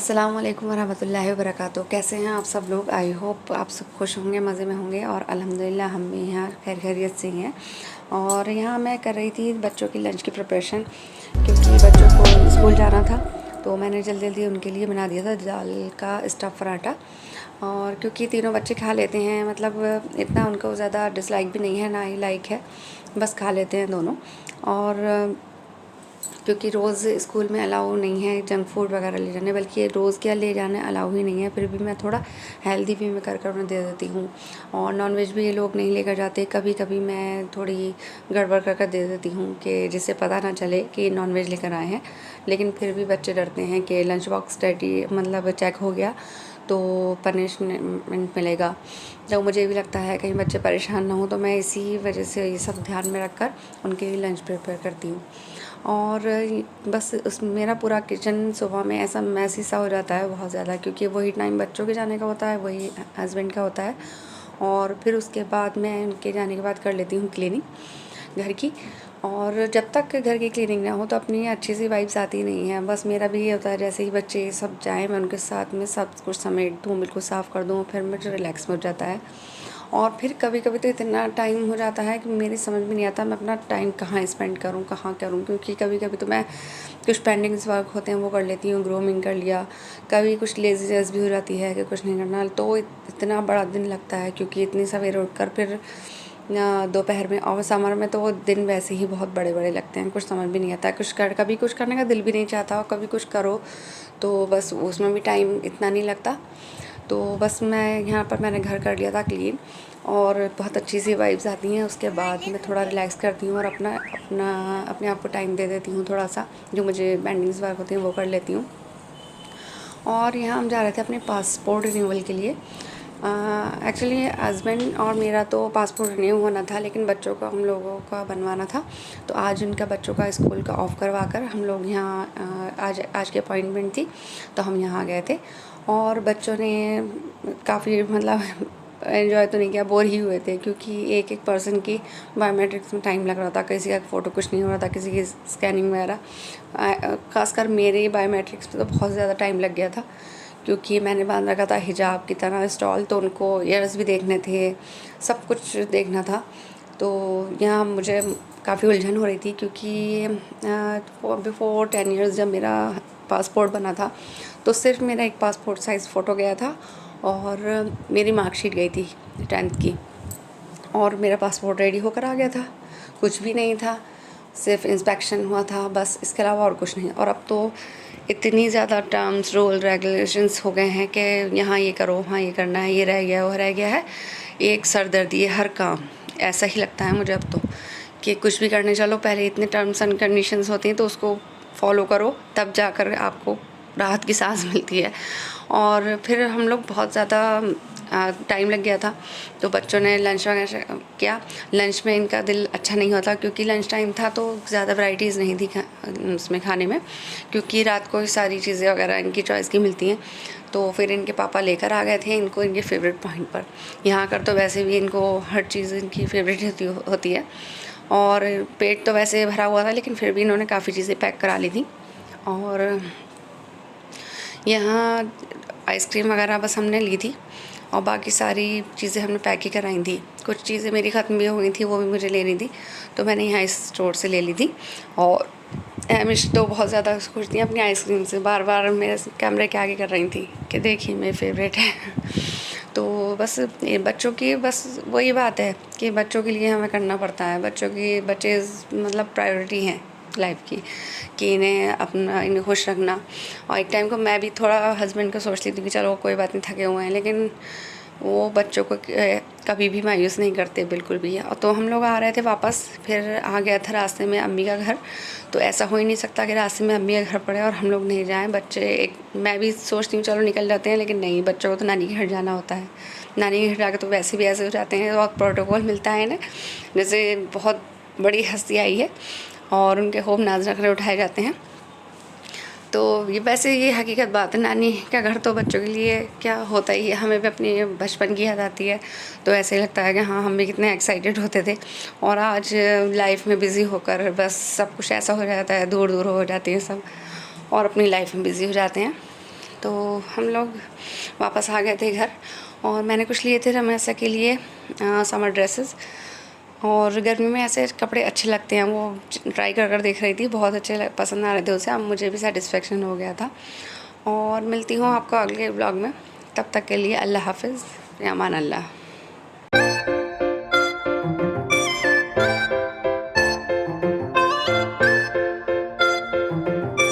अस्सलाम वालेकुम वरहमतुल्लाहि वबरकातुहू। कैसे हैं आप सब लोग? आई होप आप सब खुश होंगे, मज़े में होंगे और अल्हम्दुलिल्लाह हम भी यहाँ खैर खैरियत से ही हैं। और यहाँ मैं कर रही थी बच्चों की लंच की प्रिपरेशन, क्योंकि बच्चों को स्कूल जाना था तो मैंने जल्दी जल्दी उनके लिए बना दिया था दाल का स्टफ़ पराठा। और क्योंकि तीनों बच्चे खा लेते हैं, मतलब इतना उनको ज़्यादा डिसलाइक भी नहीं है ना ही लाइक है, बस खा लेते हैं दोनों। और क्योंकि रोज़ स्कूल में अलाउ नहीं है जंक फूड वगैरह ले जाने, बल्कि रोज़ क्या ले जाने अलाउ ही नहीं है, फिर भी मैं थोड़ा हेल्दी वे में कर उन्हें दे देती हूँ। और नॉनवेज भी ये लोग नहीं लेकर जाते, कभी कभी मैं थोड़ी गड़बड़ कर दे देती हूँ कि जिससे पता ना चले कि नॉनवेज लेकर आए हैं। लेकिन फिर भी बच्चे डरते हैं कि लंच बॉक्स डैडी मतलब चेक हो गया तो पनिशमेंट मिलेगा। तो मुझे भी लगता है कहीं बच्चे परेशान ना हो, तो मैं इसी वजह से ये सब ध्यान में रखकर उनके लिए लंच प्रिपेयर करती हूँ। और बस उस मेरा पूरा किचन सुबह में ऐसा मैसी सा हो जाता है बहुत ज़्यादा, क्योंकि वही टाइम बच्चों के जाने का होता है, वही हस्बैंड का होता है। और फिर उसके बाद मैं उनके जाने के बाद कर लेती हूँ क्लीनिंग घर की। और जब तक घर की क्लीनिंग ना हो तो अपनी अच्छी सी वाइब्स आती नहीं है। बस मेरा भी ये होता है, जैसे ही बच्चे सब जाएँ मैं उनके साथ में सब कुछ समेट दूँ, बिल्कुल साफ़ कर दूँ, फिर मुझे रिलैक्स हो जाता है। और फिर कभी कभी तो इतना टाइम हो जाता है कि मेरी समझ में नहीं आता मैं अपना टाइम कहाँ स्पेंड करूँ, कहाँ करूँ। क्योंकि कभी कभी तो मैं कुछ पेंडिंग्स वर्क होते हैं वो कर लेती हूँ, ग्रूमिंग कर लिया। कभी कुछ लेजीनेस भी हो जाती है कि कुछ नहीं करना, तो इतना बड़ा दिन लगता है, क्योंकि इतनी सवेरे उठकर फिर दोपहर में और समर में तो वो दिन वैसे ही बहुत बड़े बड़े लगते हैं, कुछ समझ भी नहीं आता। कभी कुछ करने का दिल भी नहीं चाहता, और कभी कुछ करो तो बस उसमें भी टाइम इतना नहीं लगता। तो बस मैं यहाँ पर मैंने घर कर लिया था क्लीन, और बहुत अच्छी सी वाइब्स आती हैं। उसके बाद मैं थोड़ा रिलैक्स करती हूँ और अपने आप को टाइम दे देती हूँ थोड़ा सा, जो मुझे पेंडिंग्स वर्क होती हैं वो कर लेती हूँ। और यहाँ हम जा रहे थे अपने पासपोर्ट रिन्यूअल के लिए। एक्चुअली हस्बैंड और मेरा तो पासपोर्ट रिन्यू होना था, लेकिन बच्चों का हम लोगों का बनवाना था। तो आज उनका बच्चों का स्कूल का ऑफ करवा कर हम लोग यहाँ आज की अपॉइंटमेंट थी तो हम यहाँ गए थे। और बच्चों ने काफ़ी मतलब एंजॉय तो नहीं किया, बोर ही हुए थे, क्योंकि एक एक पर्सन की बायोमेट्रिक्स में टाइम लग रहा था। किसी का फ़ोटो कुछ नहीं हो रहा था, किसी की स्कैनिंग वगैरह। खासकर मेरे बायोमेट्रिक्स पे तो बहुत ज़्यादा टाइम लग गया था, क्योंकि मैंने बांध रखा था हिजाब की तरह स्टॉल, तो उनको ईयर्स भी देखने थे, सब कुछ देखना था। तो यहाँ मुझे काफ़ी उलझन हो रही थी, क्योंकि बिफोर 10 ईयर्स जब मेरा पासपोर्ट बना था तो सिर्फ मेरा एक पासपोर्ट साइज़ फ़ोटो गया था, और मेरी मार्कशीट गई थी 10th की, और मेरा पासपोर्ट रेडी होकर आ गया था। कुछ भी नहीं था, सिर्फ इंस्पेक्शन हुआ था बस, इसके अलावा और कुछ नहीं। और अब तो इतनी ज़्यादा टर्म्स रूल रेगुलेशंस हो गए हैं कि यहाँ ये करो, वहाँ ये करना है, ये रह गया वो रह गया है, एक सरदर्दी है हर काम। ऐसा ही लगता है मुझे अब तो, कि कुछ भी करने चलो पहले इतने टर्म्स एंड कंडीशंस होती हैं तो उसको फॉलो करो, तब जाकर आपको राहत की सांस मिलती है। और फिर हम लोग बहुत ज़्यादा टाइम लग गया था, तो बच्चों ने लंच वगैरह किया। लंच में इनका दिल अच्छा नहीं होता, क्योंकि लंच टाइम था तो ज़्यादा वैराइटीज़ नहीं थी उसमें खाने में, क्योंकि रात को सारी चीज़ें वगैरह इनकी चॉइस की मिलती हैं। तो फिर इनके पापा लेकर आ गए थे इनको इनके फेवरेट पॉइंट पर। यहाँ कर तो वैसे भी इनको हर चीज़ इनकी फेवरेट होती है, और पेट तो वैसे भरा हुआ था, लेकिन फिर भी इन्होंने काफ़ी चीज़ें पैक करा ली थी। और यहाँ आइसक्रीम वगैरह बस हमने ली थी, और बाकी सारी चीज़ें हमने पैक ही कराई थी। कुछ चीज़ें मेरी ख़त्म भी हो गई थी, वो भी मुझे लेनी थी, तो मैंने यहाँ इस स्टोर से ले ली थी। और एमिश तो बहुत ज़्यादा खुश थी अपनी आइसक्रीम से, बार बार मेरे कैमरे के आगे कर रही थी कि देखिए मेरी फेवरेट है। तो बस ये बच्चों की बस वही बात है कि बच्चों के लिए हमें करना पड़ता है। बच्चे मतलब प्रायोरिटी हैं लाइफ की, कि इन्हें खुश रखना। और एक टाइम को मैं भी थोड़ा हस्बैंड को सोचती थी कि चलो कोई बात नहीं, थके हुए हैं, लेकिन वो बच्चों को कभी भी मायूस नहीं करते बिल्कुल भी। तो हम लोग आ रहे थे वापस, फिर आ गया था रास्ते में अम्मी का घर। तो ऐसा हो ही नहीं सकता कि रास्ते में अम्मी का घर पड़े और हम लोग नहीं जाएं। मैं भी सोचती हूँ चलो निकल जाते हैं, लेकिन नहीं, बच्चों को तो नानी के घर जाना होता है। नानी के घर जाकर तो वैसे भी ऐसे हो जाते हैं, और प्रोटोकॉल मिलता है ना, जैसे बहुत बड़ी हस्ती आई है और उनके खूब नाज नखरे उठाए जाते हैं। तो ये हकीकत बात है, नानी का घर तो बच्चों के लिए क्या होता ही है। हमें भी अपनी बचपन की याद आती है, तो ऐसे लगता है कि हाँ हम भी कितने एक्साइटेड होते थे। और आज लाइफ में बिज़ी होकर बस सब कुछ ऐसा हो जाता है, दूर दूर हो जाते हैं सब, और अपनी लाइफ में बिज़ी हो जाते हैं। तो हम लोग वापस आ गए थे घर और मैंने कुछ लिए थे रमेशा के लिए समर ड्रेसेस। और गर्मी में ऐसे कपड़े अच्छे लगते हैं, वो ट्राई कर देख रही थी, बहुत अच्छे पसंद आ रहे थे उसे। अब मुझे भी सेटिस्फेक्शन हो गया था। और मिलती हूँ आपको अगले ब्लॉग में, तब तक के लिए अल्लाह हाफ़िज़, या अमान अल्लाह।